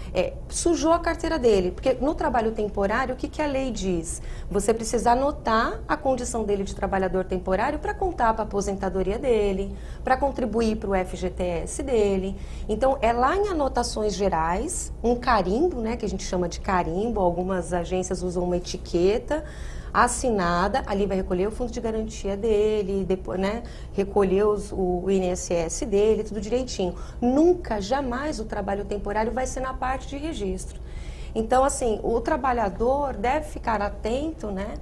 sujou a carteira dele, porque no trabalho temporário, o que a lei diz? Você precisa anotar a condição dele de trabalhador temporário para contar para a aposentadoria dele, para contribuir para o FGTS dele. Então, é lá em anotações gerais, um carimbo, né, que a gente chama de carimbo, algumas agências usam uma etiqueta assinada, ali vai recolher o fundo de garantia dele, depois, né, recolher o INSS dele, tudo direitinho. Nunca, jamais o trabalho temporário vai ser na parte de registro. Então, assim, o trabalhador deve ficar atento, né,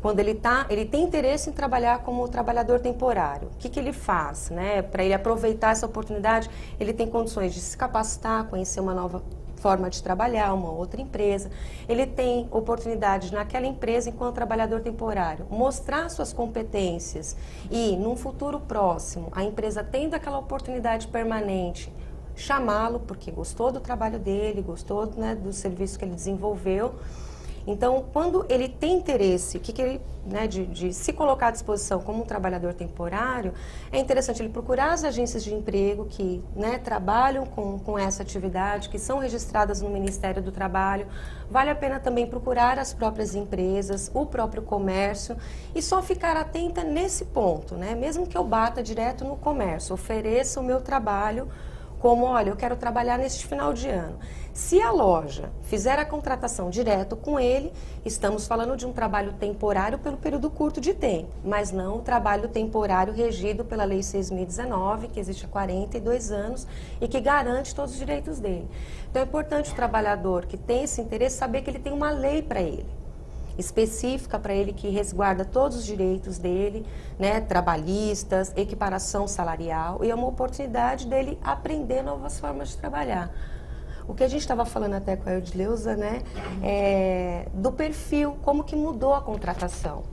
quando ele tem interesse em trabalhar como trabalhador temporário. O que ele faz, né, para ele aproveitar essa oportunidade? Ele tem condições de se capacitar, conhecer uma nova forma de trabalhar, uma outra empresa. Ele tem oportunidade naquela empresa, enquanto trabalhador temporário, mostrar suas competências e, num futuro próximo, a empresa tendo aquela oportunidade permanente, chamá-lo porque gostou do trabalho dele, gostou, né, do serviço que ele desenvolveu. Então, quando ele tem interesse, né, de se colocar à disposição como um trabalhador temporário, é interessante ele procurar as agências de emprego que, né, trabalham com essa atividade, que são registradas no Ministério do Trabalho. Vale a pena também procurar as próprias empresas, o próprio comércio, e só ficar atenta nesse ponto, né? Mesmo que eu bata direto no comércio, ofereça o meu trabalho como, olha, eu quero trabalhar neste final de ano. Se a loja fizer a contratação direto com ele, estamos falando de um trabalho temporário pelo período curto de tempo, mas não o trabalho temporário regido pela Lei 6.019, que existe há 42 anos e que garante todos os direitos dele. Então é importante o trabalhador que tem esse interesse saber que ele tem uma lei para ele, específica para ele, que resguarda todos os direitos dele, né, trabalhistas, equiparação salarial, e é uma oportunidade dele aprender novas formas de trabalhar. O que a gente estava falando até com a Eudileuza, né, do perfil, como que mudou a contratação.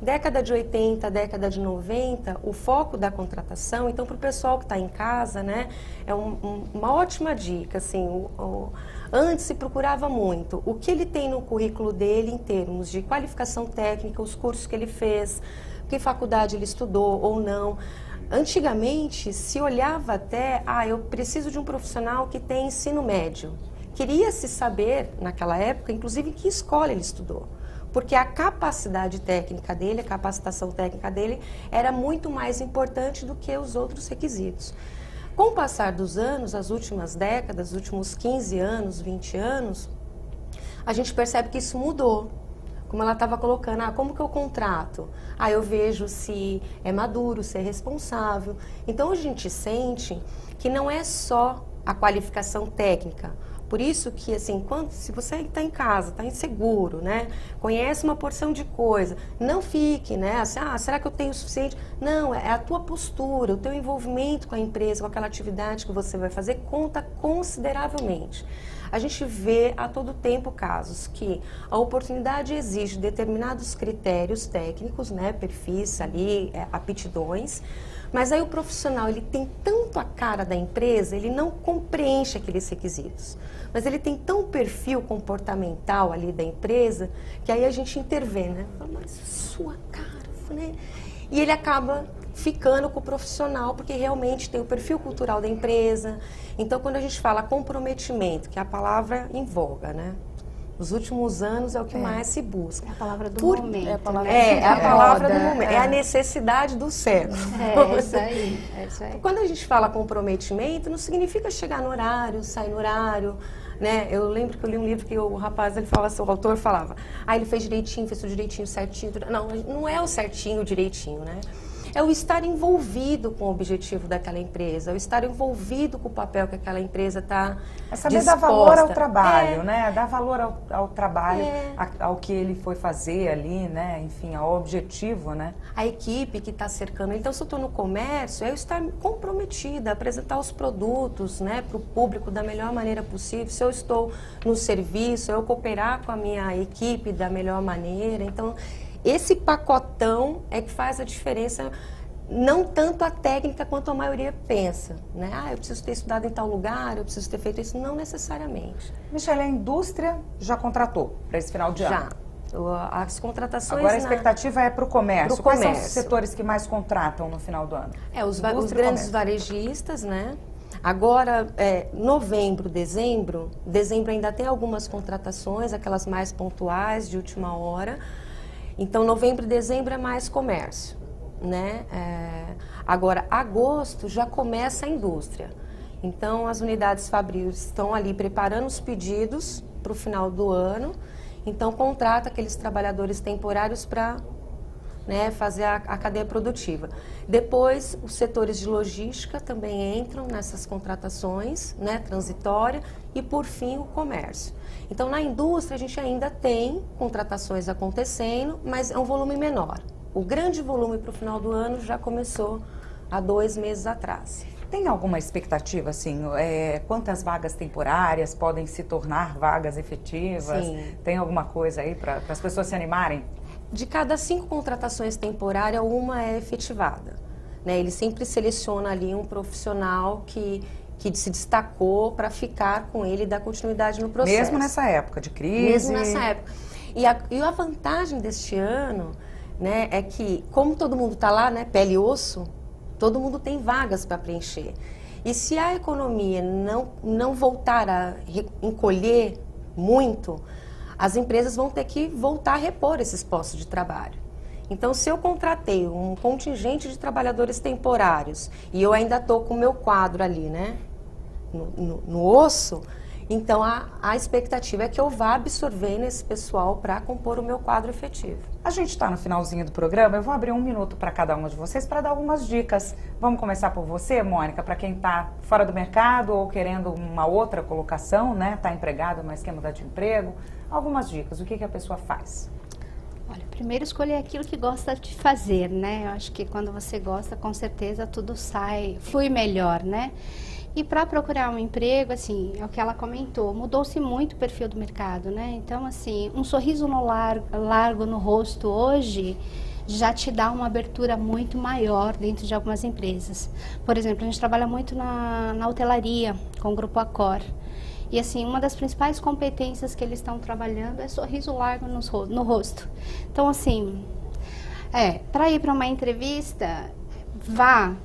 Década de 80, década de 90, o foco da contratação, então para o pessoal que está em casa, né, é uma ótima dica, assim, antes se procurava muito o que ele tem no currículo dele em termos de qualificação técnica, os cursos que ele fez, que faculdade ele estudou ou não. Antigamente se olhava até, eu preciso de um profissional que tem ensino médio. Queria-se saber, naquela época, inclusive, em que escola ele estudou. Porque a capacidade técnica dele, a capacitação técnica dele, era muito mais importante do que os outros requisitos. Com o passar dos anos, as últimas décadas, os últimos 15 anos, 20 anos, a gente percebe que isso mudou. Como ela estava colocando, como que eu contrato? Eu vejo se é maduro, se é responsável. Então, a gente sente que não é só a qualificação técnica. Por isso que, assim, se você está em casa, está inseguro, né? Conhece uma porção de coisa, não fique, né? Assim, será que eu tenho o suficiente? Não, é a tua postura, o teu envolvimento com a empresa, com aquela atividade que você vai fazer, conta consideravelmente. A gente vê a todo tempo casos que a oportunidade exige determinados critérios técnicos, né? Perfis ali, aptidões, mas aí o profissional, ele tem tanto a cara da empresa, ele não preenche aqueles requisitos. Mas ele tem tão perfil comportamental ali da empresa, que aí a gente intervém, né? Fala, mas sua cara, né? E ele acaba ficando com o profissional, porque realmente tem o perfil cultural da empresa. Então, quando a gente fala comprometimento, que é a palavra em voga, né? Nos últimos anos é o que mais se busca. É a palavra do momento. É a palavra do momento. É a necessidade do século. É isso aí. Quando a gente fala comprometimento, não significa chegar no horário, sair no horário, né? Eu lembro que eu li um livro que o rapaz, ele fala assim, o autor falava, ele fez direitinho, fez tudo direitinho, certinho. Não, não é o certinho, o direitinho, né? É o estar envolvido com o objetivo daquela empresa, é o estar envolvido com o papel que aquela empresa está É saber dar valor ao trabalho, né? Dar valor ao trabalho, ao que ele foi fazer ali, né? Enfim, ao objetivo, né? A equipe que está cercando. Então, se eu estou no comércio, é eu estar comprometida, apresentar os produtos, né, para o público da melhor maneira possível. Se eu estou no serviço, eu cooperar com a minha equipe da melhor maneira. Então, esse pacotão é que faz a diferença, não tanto a técnica quanto a maioria pensa, né? Eu preciso ter estudado em tal lugar, eu preciso ter feito isso, não necessariamente. Michele, a indústria já contratou para esse final de ano? Já. As contratações... Agora a expectativa é para o comércio. Quais são os comércio. setores que mais contratam no final do ano? Os grandes varejistas, né? Agora, novembro, dezembro ainda tem algumas contratações, aquelas mais pontuais, de última hora. Então, novembro e dezembro é mais comércio, né? Agora, agosto já começa a indústria. Então, as unidades fabrilis estão ali preparando os pedidos para o final do ano. Então, contrata aqueles trabalhadores temporários para, né, fazer a cadeia produtiva. Depois, os setores de logística também entram nessas contratações, né, transitória. E, por fim, o comércio. Então, na indústria, a gente ainda tem contratações acontecendo, mas é um volume menor. O grande volume para o final do ano já começou há 2 meses atrás. Tem alguma expectativa, assim, quantas vagas temporárias podem se tornar vagas efetivas? Sim. Tem alguma coisa aí para as pessoas se animarem? De cada 5 contratações temporárias, uma é efetivada, né? Ele sempre seleciona ali um profissional que se destacou para ficar com ele e dar continuidade no processo. Mesmo nessa época de crise? Mesmo nessa época. E a vantagem deste ano, né, é que, como todo mundo está lá, né, pele e osso, todo mundo tem vagas para preencher. E se a economia não voltar a encolher muito, as empresas vão ter que voltar a repor esses postos de trabalho. Então, se eu contratei um contingente de trabalhadores temporários e eu ainda estou com o meu quadro ali, né, no osso, então a expectativa é que eu vá absorvendo esse pessoal para compor o meu quadro efetivo. A gente está no finalzinho do programa, eu vou abrir 1 minuto para cada uma de vocês para dar algumas dicas. Vamos começar por você, Mônica, para quem está fora do mercado ou querendo uma outra colocação, né, está empregado, mas quer mudar de emprego. Algumas dicas, o que a pessoa faz? Olha, primeiro escolher aquilo que gosta de fazer, né? Eu acho que quando você gosta, com certeza tudo flui melhor, né? E para procurar um emprego, assim, é o que ela comentou, mudou-se muito o perfil do mercado, né? Então, assim, um sorriso largo no rosto hoje já te dá uma abertura muito maior dentro de algumas empresas. Por exemplo, a gente trabalha muito na hotelaria, com o Grupo Accor. E assim, uma das principais competências que eles estão trabalhando é sorriso largo no rosto. Então, assim, para ir para uma entrevista, vá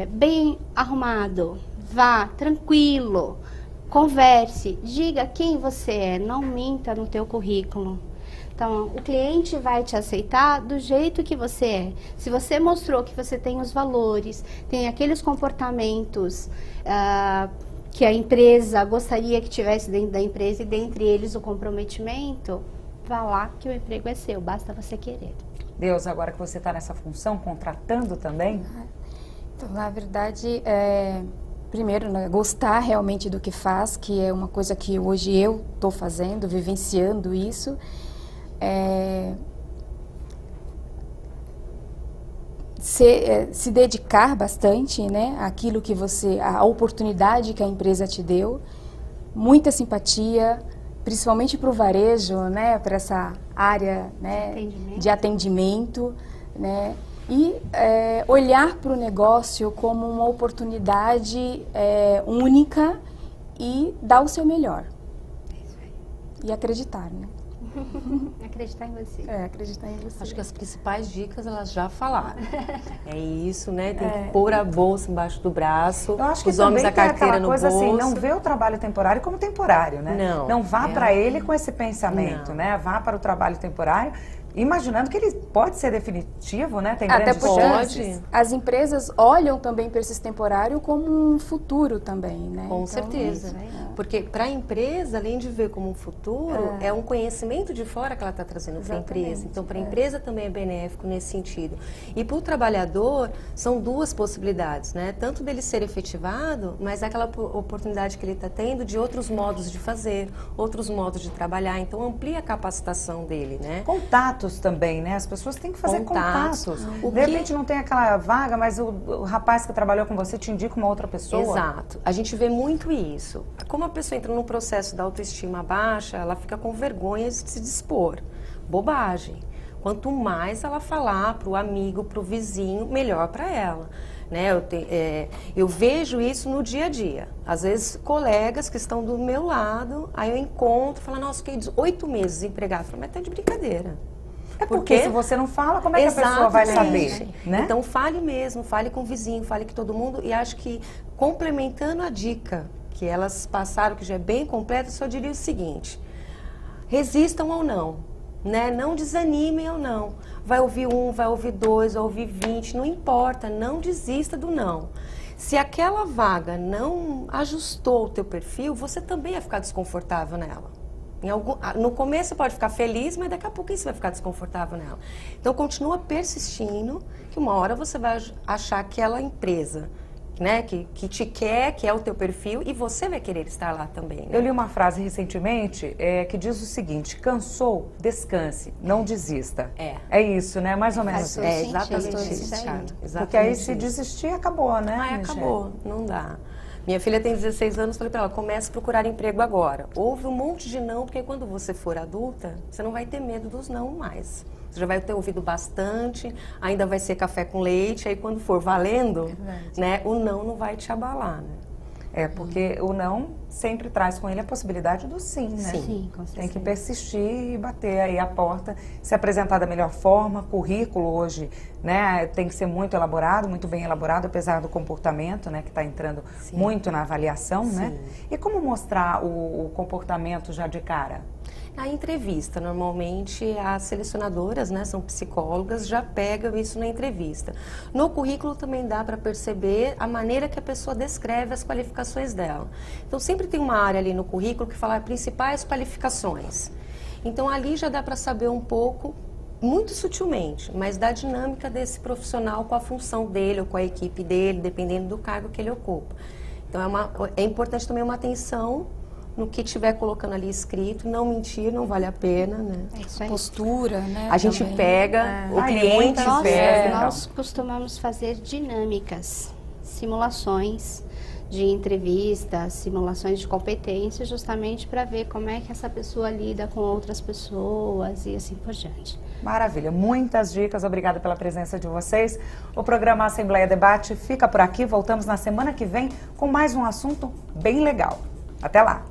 bem arrumado, vá tranquilo, converse, diga quem você é, não minta no teu currículo. Então, o cliente vai te aceitar do jeito que você é. Se você mostrou que você tem os valores, tem aqueles comportamentos que a empresa gostaria que tivesse dentro da empresa e dentre eles o comprometimento, vá lá que o emprego é seu, basta você querer. Deus, agora que você está nessa função, contratando também? Então, na verdade, primeiro, né, gostar realmente do que faz, que é uma coisa que hoje eu estou fazendo, vivenciando isso. Se dedicar bastante, né, àquilo que a oportunidade que a empresa te deu, muita simpatia, principalmente para o varejo, né, para essa área, né, de atendimento, né, e olhar para o negócio como uma oportunidade única e dar o seu melhor. E acreditar, né? Acreditar em você. Acreditar em você. Acho que as principais dicas elas já falaram. É isso, né? Tem que pôr a bolsa embaixo do braço, Eu acho que os homens a carteira no coisa bolso. assim, não vê o trabalho temporário como temporário, né? Não vá para ele com esse pensamento, né? Vá para o trabalho temporário imaginando que ele pode ser definitivo, né? Tem grandes chances. As empresas olham também para esse temporário como um futuro também, né? Com certeza. Porque para a empresa, além de ver como um futuro, é um conhecimento de fora que ela está trazendo para a empresa. Então, para a empresa também é benéfico nesse sentido. E para o trabalhador, são duas possibilidades, né? Tanto dele ser efetivado, mas aquela oportunidade que ele está tendo de outros modos de fazer, outros modos de trabalhar. Então, amplia a capacitação dele, né? Contatos também, né? As pessoas têm que fazer contatos. De repente não tem aquela vaga, mas o rapaz que trabalhou com você te indica uma outra pessoa. Exato. A gente vê muito isso. Como a pessoa entra num processo da autoestima baixa, ela fica com vergonha de se dispor. Bobagem. Quanto mais ela falar para o amigo, para o vizinho, melhor para ela. Né? Eu vejo isso no dia a dia. Às vezes, colegas que estão do meu lado, aí eu encontro e falo, nossa, fiquei 8 meses desempregado. Eu falo, mas tá de brincadeira. Porque se você não fala, como é que a pessoa vai saber? Né? Então, fale mesmo, fale com o vizinho, fale com todo mundo. E acho que, complementando a dica que elas passaram, que já é bem completa, eu só diria o seguinte: resistam ou não, né? Não desanimem ou não. Vai ouvir 1, vai ouvir 2, vai ouvir 20, não importa, não desista do não. Se aquela vaga não ajustou o teu perfil, você também vai ficar desconfortável nela. No começo você pode ficar feliz, mas daqui a pouco você vai ficar desconfortável nela. Então, continua persistindo, que uma hora você vai achar aquela empresa, né, que te quer, que é o teu perfil, e você vai querer estar lá também. Né? Eu li uma frase recentemente que diz o seguinte: cansou, descanse, não desista. É isso, né? Mais ou menos isso. É exatamente isso. Porque aí se desistir, acabou, né? Aí acabou, não dá. Minha filha tem 16 anos, falei para ela, comece a procurar emprego agora. Houve um monte de não, porque quando você for adulta, você não vai ter medo dos não mais. Você já vai ter ouvido bastante, ainda vai ser café com leite, aí quando for valendo, né, o não vai te abalar, né? Porque o não sempre traz com ele a possibilidade do sim, né? Sim, com certeza. Tem que persistir e bater aí a porta, se apresentar da melhor forma. Currículo hoje, né, tem que ser muito elaborado, muito bem elaborado, apesar do comportamento, né, que está entrando muito na avaliação, né? E como mostrar o comportamento já de cara? Na entrevista, normalmente as selecionadoras, né, são psicólogas, já pegam isso na entrevista. No currículo também dá para perceber a maneira que a pessoa descreve as qualificações dela. Então sempre tem uma área ali no currículo que fala principais qualificações. Então ali já dá para saber um pouco, muito sutilmente, mas da dinâmica desse profissional com a função dele ou com a equipe dele, dependendo do cargo que ele ocupa. Então é importante também uma atenção no que estiver colocando ali escrito, não mentir, não vale a pena, né? Isso aí. Postura, né? A gente pega, o cliente pega. Nós costumamos fazer dinâmicas, simulações de entrevistas, simulações de competência, justamente para ver como é que essa pessoa lida com outras pessoas e assim por diante. Maravilha, muitas dicas, obrigada pela presença de vocês. O programa Assembleia Debate fica por aqui, voltamos na semana que vem com mais um assunto bem legal. Até lá!